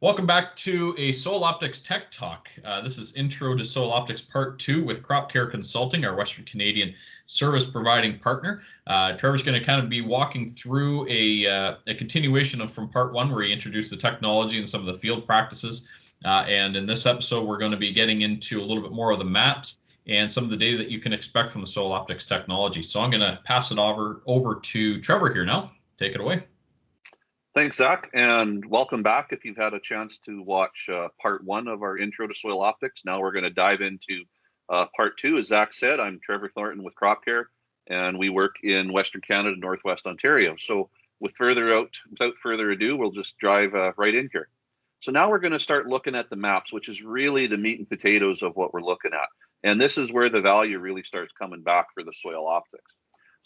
Welcome back to a SoilOptix Tech Talk. This is Intro to SoilOptix Part 2 with Crop Care Consulting, our Western Canadian service providing partner. Trevor's going to kind of be walking through a continuation from Part 1 where he introduced the technology and some of the field practices. And in this episode, we're going to be getting into a little bit more of the maps and some of the data that you can expect from the SoilOptix technology. So I'm going to pass it over to Trevor here now. Take it away. Thanks, Zach, and welcome back. If you've had a chance to watch part 1 of our intro to SoilOptix, now we're going to dive into part 2. As Zach said, I'm Trevor Thornton with Crop Care, and we work in Western Canada, Northwest Ontario. So without further ado, we'll just drive right in here. So now we're going to start looking at the maps, which is really the meat and potatoes of what we're looking at. And this is where the value really starts coming back for the SoilOptix.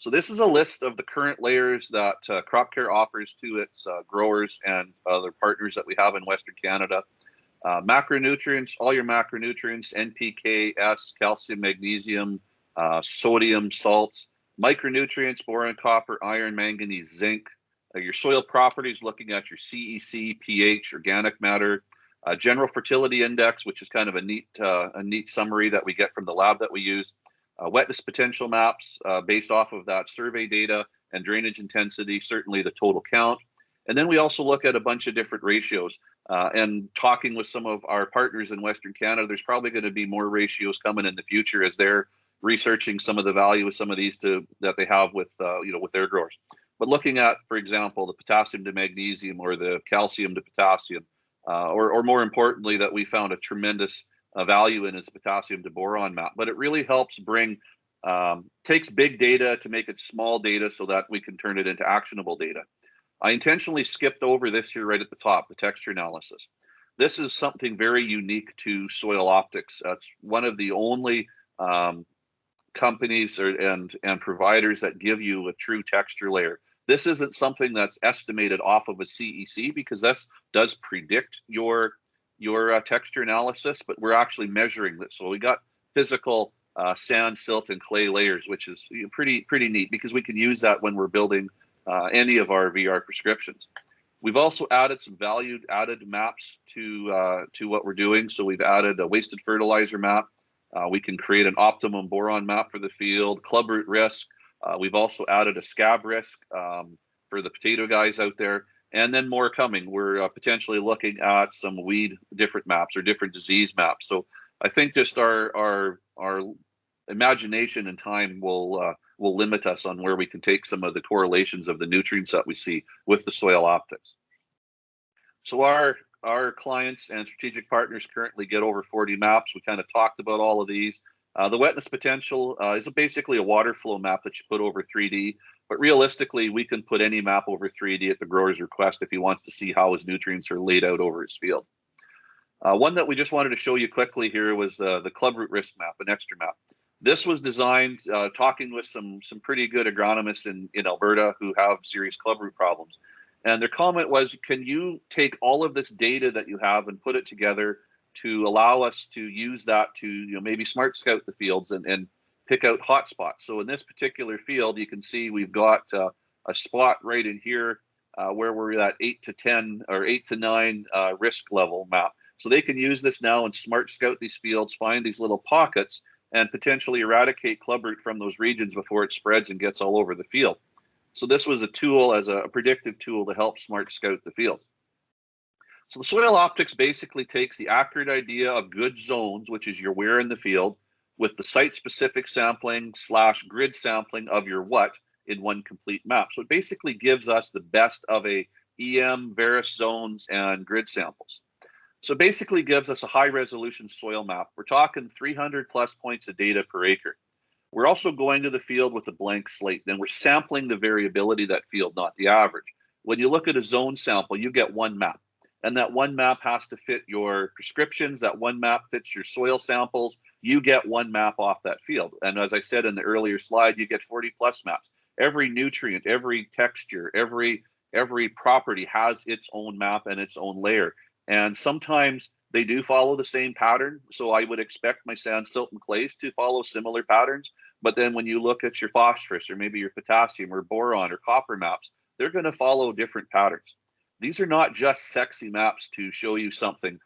So this is a list of the current layers that Crop Care offers to its growers and other partners that we have in Western Canada. Macronutrients, all your macronutrients, NPK, S, calcium, magnesium, sodium, salts, micronutrients, boron, copper, iron, manganese, zinc. Your soil properties, looking at your CEC, pH, organic matter, general fertility index, which is kind of a neat summary that we get from the lab that we use. Wetness potential maps based off of that survey data and drainage intensity, certainly the total count. And then we also look at a bunch of different ratios. And talking with some of our partners in Western Canada, there's probably going to be more ratios coming in the future as they're researching some of the value of some of these that they have with with their growers. But looking at, for example, the potassium to magnesium or the calcium to potassium, or more importantly, that we found a tremendous value in is potassium to boron map, but it really helps takes big data to make it small data so that we can turn it into actionable data. I intentionally skipped over this here right at the top, the texture analysis. This is something very unique to SoilOptix. It's one of the only companies and providers that give you a true texture layer. This isn't something that's estimated off of a CEC because this does predict your texture analysis, but we're actually measuring this. So we got physical sand, silt, and clay layers, which is pretty neat because we can use that when we're building any of our VR prescriptions. We've also added some added maps to what we're doing. So we've added a wasted fertilizer map. We can create an optimum boron map for the field, clubroot risk. We've also added a scab risk for the potato guys out there. And then more coming. We're potentially looking at some different maps or different disease maps. So I think just our imagination and time will limit us on where we can take some of the correlations of the nutrients that we see with the SoilOptix. So our clients and strategic partners currently get over 40 maps. We kind of talked about all of these. The Wetness Potential is basically a water flow map that you put over 3D. But realistically, we can put any map over 3D at the grower's request if he wants to see how his nutrients are laid out over his field. One that we just wanted to show you quickly here was the Clubroot Risk Map, an extra map. This was designed talking with some pretty good agronomists in Alberta who have serious clubroot problems. And their comment was, can you take all of this data that you have and put it together to allow us to use that to maybe smart scout the fields and pick out hot spots. So in this particular field, you can see we've got a spot right in here where we're at 8 to 10 or 8 to 9 risk level map. So they can use this now and smart scout these fields, find these little pockets, and potentially eradicate clubroot from those regions before it spreads and gets all over the field. So this was a tool as a predictive tool to help smart scout the field. So the SoilOptix basically takes the accurate idea of good zones, which is your where in the field, with the site-specific sampling / grid sampling of your what in one complete map. So it basically gives us the best of a EM, Veris zones, and grid samples. So it basically gives us a high-resolution soil map. We're talking 300 plus points of data per acre. We're also going to the field with a blank slate, and we're sampling the variability of that field, not the average. When you look at a zone sample, you get one map. And that one map has to fit your prescriptions. That one map fits your soil samples. You get one map off that field. And as I said in the earlier slide, you get 40 plus maps. Every nutrient, every texture, every property has its own map and its own layer. And sometimes they do follow the same pattern. So I would expect my sand, silt, and clays to follow similar patterns. But then when you look at your phosphorus or maybe your potassium or boron or copper maps, they're going to follow different patterns. these are not just sexy maps to show you something.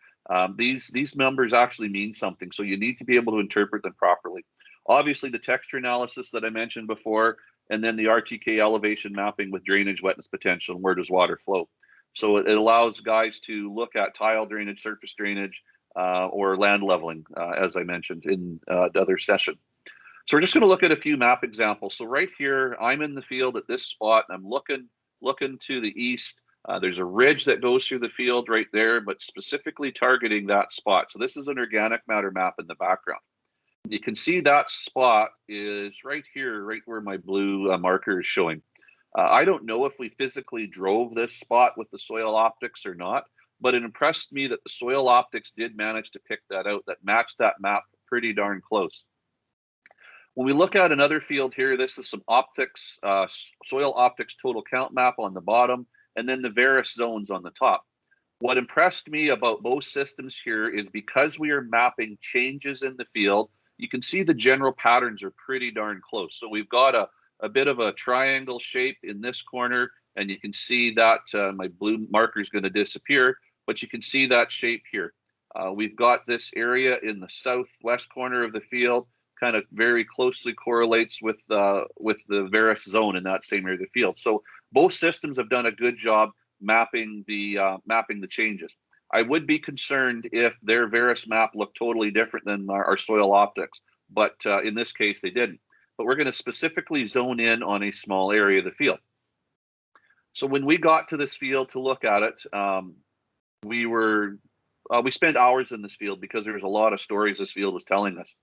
These numbers actually mean something, so you need to be able to interpret them properly. Obviously, the texture analysis that I mentioned before, and then the RTK elevation mapping with drainage, wetness potential, and where does water flow. So it allows guys to look at tile drainage, surface drainage, or land leveling, as I mentioned in the other session. So we're just going to look at a few map examples. So right here, I'm in the field at this spot, and I'm looking to the east. There's a ridge that goes through the field right there, but specifically targeting that spot. So this is an organic matter map in the background. You can see that spot is right here, right where my blue marker is showing. I don't know if we physically drove this spot with the Soil Optix or not, but it impressed me that the Soil Optix did manage to pick that out, that matched that map pretty darn close. When we look at another field here, this is some optics, Soil Optix total count map on the bottom, and then the Veris zones on the top. What impressed me about both systems here is because we are mapping changes in the field, you can see the general patterns are pretty darn close. So we've got a bit of a triangle shape in this corner, and you can see that my blue marker is going to disappear, but you can see that shape here. We've got this area in the southwest corner of the field, kind of very closely correlates with the Veris zone in that same area of the field. So both systems have done a good job mapping the changes. I would be concerned if their Veris map looked totally different than our Soil Optix, but in this case they didn't. But we're going to specifically zone in on a small area of the field. So when we got to this field to look at it, we spent hours in this field because there's a lot of stories this field was telling us.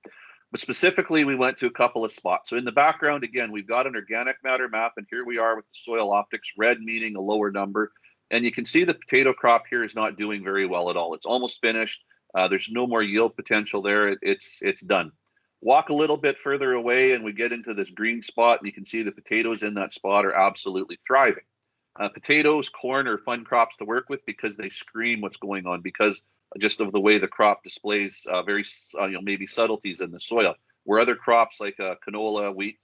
But specifically, we went to a couple of spots. So in the background, again, we've got an organic matter map, and here we are with the Soil Optix, red meaning a lower number. And you can see the potato crop here is not doing very well at all. It's almost finished. There's no more yield potential there. It's done. Walk a little bit further away, and we get into this green spot, and you can see the potatoes in that spot are absolutely thriving. Potatoes, corn are fun crops to work with because they scream what's going on, because just of the way the crop displays very maybe subtleties in the soil, where other crops like canola, wheat,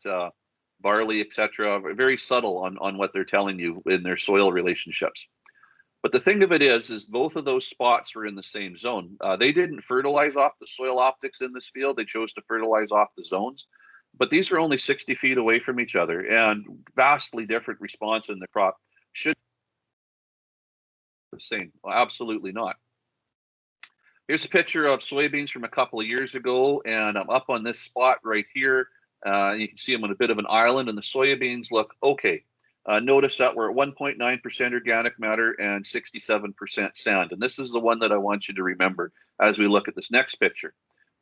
barley, etc., are very subtle on what they're telling you in their soil relationships. But the thing of it is both of those spots were in the same zone. They didn't fertilize off the Soil Optix in this field. They chose to fertilize off the zones. But these are only 60 feet away from each other, and vastly different response in the crop. Should the same? Well, absolutely not. Here's a picture of soybeans from a couple of years ago, and I'm up on this spot right here. You can see I'm on a bit of an island, and the soybeans look okay. Notice that we're at 1.9% organic matter and 67% sand, and this is the one that I want you to remember as we look at this next picture.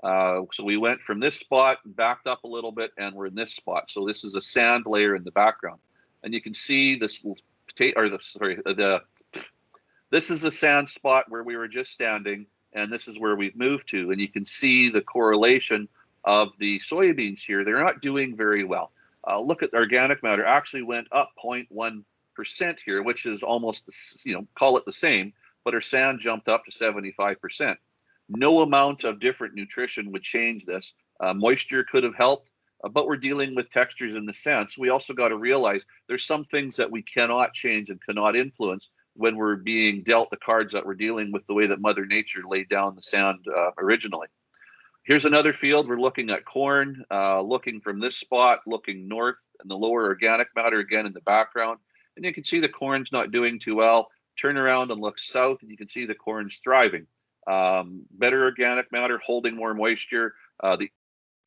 So we went from this spot, backed up a little bit, and we're in this spot. So this is a sand layer in the background, and you can see this potato, or this is a sand spot where we were just standing. And this is where we've moved to. And you can see the correlation of the soybeans here. They're not doing very well. Look at organic matter actually went up 0.1% here, which is almost, call it the same, but our sand jumped up to 75%. No amount of different nutrition would change this. Moisture could have helped, but we're dealing with textures in the sand. So we also got to realize there's some things that we cannot change and cannot influence when we're being dealt the cards that we're dealing with the way that Mother Nature laid down the sand originally. Here's another field. We're looking at corn, looking from this spot, looking north, and the lower organic matter again in the background. And you can see the corn's not doing too well. Turn around and look south, and you can see the corn's thriving. Better organic matter, holding more moisture. The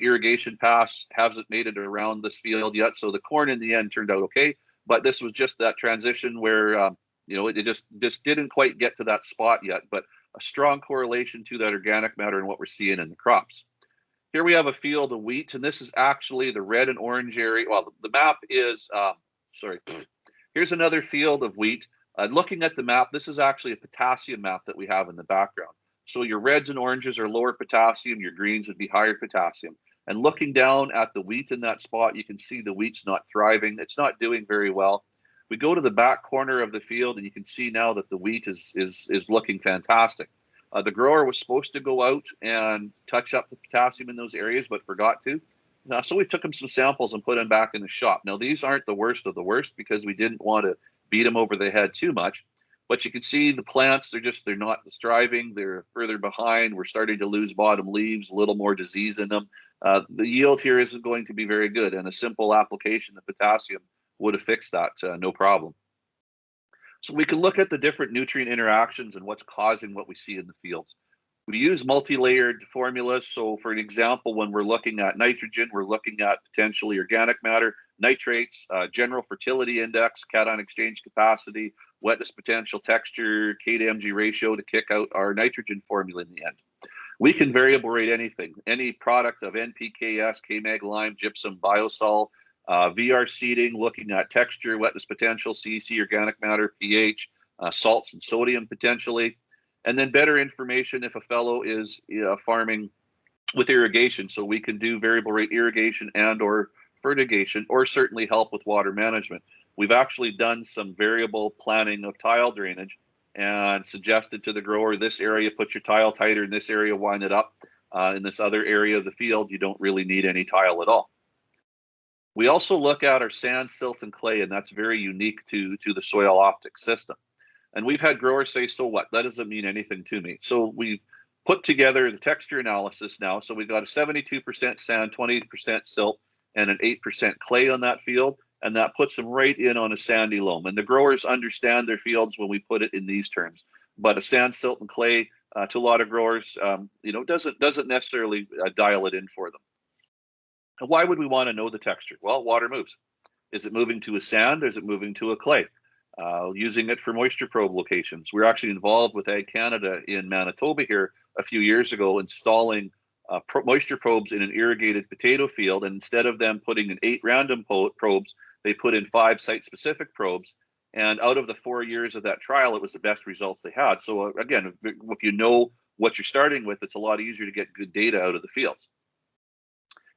irrigation pass hasn't made it around this field yet, so the corn in the end turned out okay. But this was just that transition where it just didn't quite get to that spot yet, but a strong correlation to that organic matter and what we're seeing in the crops. Here we have a field of wheat, and this is actually the red and orange area. Well, the map is, here's another field of wheat. Looking at the map, this is actually a potassium map that we have in the background. So your reds and oranges are lower potassium, your greens would be higher potassium. And looking down at the wheat in that spot, you can see the wheat's not thriving. It's not doing very well. We go to the back corner of the field, and you can see now that the wheat is looking fantastic. The grower was supposed to go out and touch up the potassium in those areas, but forgot to. So we took him some samples and put them back in the shop. Now, these aren't the worst of the worst because we didn't want to beat them over the head too much. But you can see the plants, they're not thriving, they're further behind. We're starting to lose bottom leaves, a little more disease in them. The yield here isn't going to be very good, and a simple application of potassium would have fixed that, no problem. So we can look at the different nutrient interactions and what's causing what we see in the fields. We use multi-layered formulas. So for an example, when we're looking at nitrogen, we're looking at potentially organic matter, nitrates, general fertility index, cation exchange capacity, wetness potential, texture, K to Mg ratio to kick out our nitrogen formula in the end. We can variable rate anything, any product of NPKs, K-mag, lime, gypsum, biosol, VR seeding, looking at texture, wetness potential, CEC, organic matter, pH, salts and sodium potentially. And then better information if a fellow is farming with irrigation. So we can do variable rate irrigation and or fertigation, or certainly help with water management. We've actually done some variable planning of tile drainage and suggested to the grower, this area, put your tile tighter, in this area, wind it up. In this other area of the field, you don't really need any tile at all. We also look at our sand, silt, and clay, and that's very unique to the Soil Optix system. And we've had growers say, so what? That doesn't mean anything to me. So we've put together the texture analysis now. So we've got a 72% sand, 20% silt, and an 8% clay on that field. And that puts them right in on a sandy loam. And the growers understand their fields when we put it in these terms. But a sand, silt, and clay, to a lot of growers, doesn't necessarily dial it in for them. And why would we want to know the texture? Well, water moves. Is it moving to a sand, or is it moving to a clay? Using it for moisture probe locations. We're actually involved with Ag Canada in Manitoba here a few years ago, installing moisture probes in an irrigated potato field. And instead of them putting in 8 random probes, they put in 5 site-specific probes. And out of the 4 years of that trial, it was the best results they had. So again, if you know what you're starting with, it's a lot easier to get good data out of the fields.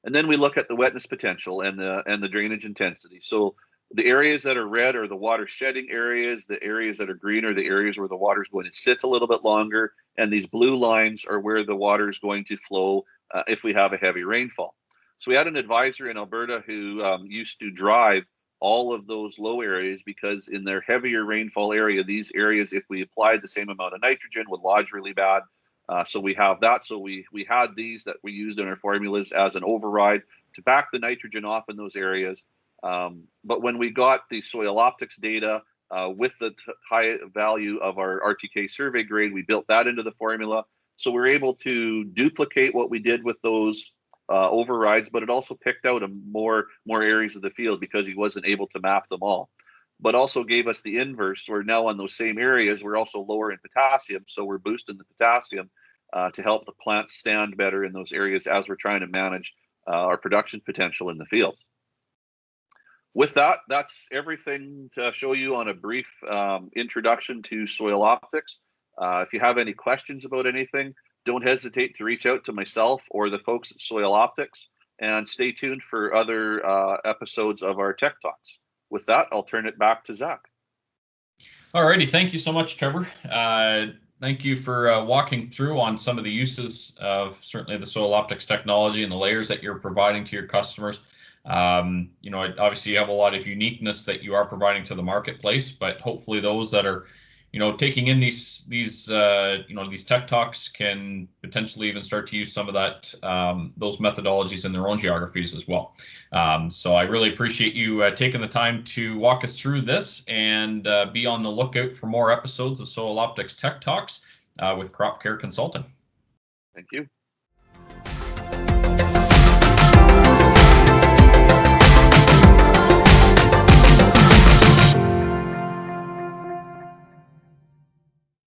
And then we look at the wetness potential and the drainage intensity. So the areas that are red are the water shedding areas. The areas that are green are the areas where the water is going to sit a little bit longer. And these blue lines are where the water is going to flow if we have a heavy rainfall. So we had an advisor in Alberta who used to drive all of those low areas, because in their heavier rainfall area, these areas, if we applied the same amount of nitrogen, would lodge really bad. So we have that. So we had these that we used in our formulas as an override to back the nitrogen off in those areas. But when we got the Soil Optix data with the high value of our RTK survey grade, we built that into the formula. So we're able to duplicate what we did with those overrides, but it also picked out more areas of the field because he wasn't able to map them all. But also gave us the inverse. We're now on those same areas. We're also lower in potassium, so we're boosting the potassium to help the plants stand better in those areas as we're trying to manage our production potential in the field. With that, that's everything to show you on a brief introduction to Soil Optix. If you have any questions about anything, don't hesitate to reach out to myself or the folks at Soil Optix, and stay tuned for other episodes of our Tech Talks. With that, I'll turn it back to Zach. All righty, thank you so much, Trevor. Thank you for walking through on some of the uses of certainly the Soil Optix technology and the layers that you're providing to your customers. Obviously you have a lot of uniqueness that you are providing to the marketplace, but hopefully those that are, taking in these tech talks can potentially even start to use some of that, those methodologies in their own geographies as well. So I really appreciate you taking the time to walk us through this, and be on the lookout for more episodes of Soil Optix Tech Talks with Crop Care Consulting. Thank you.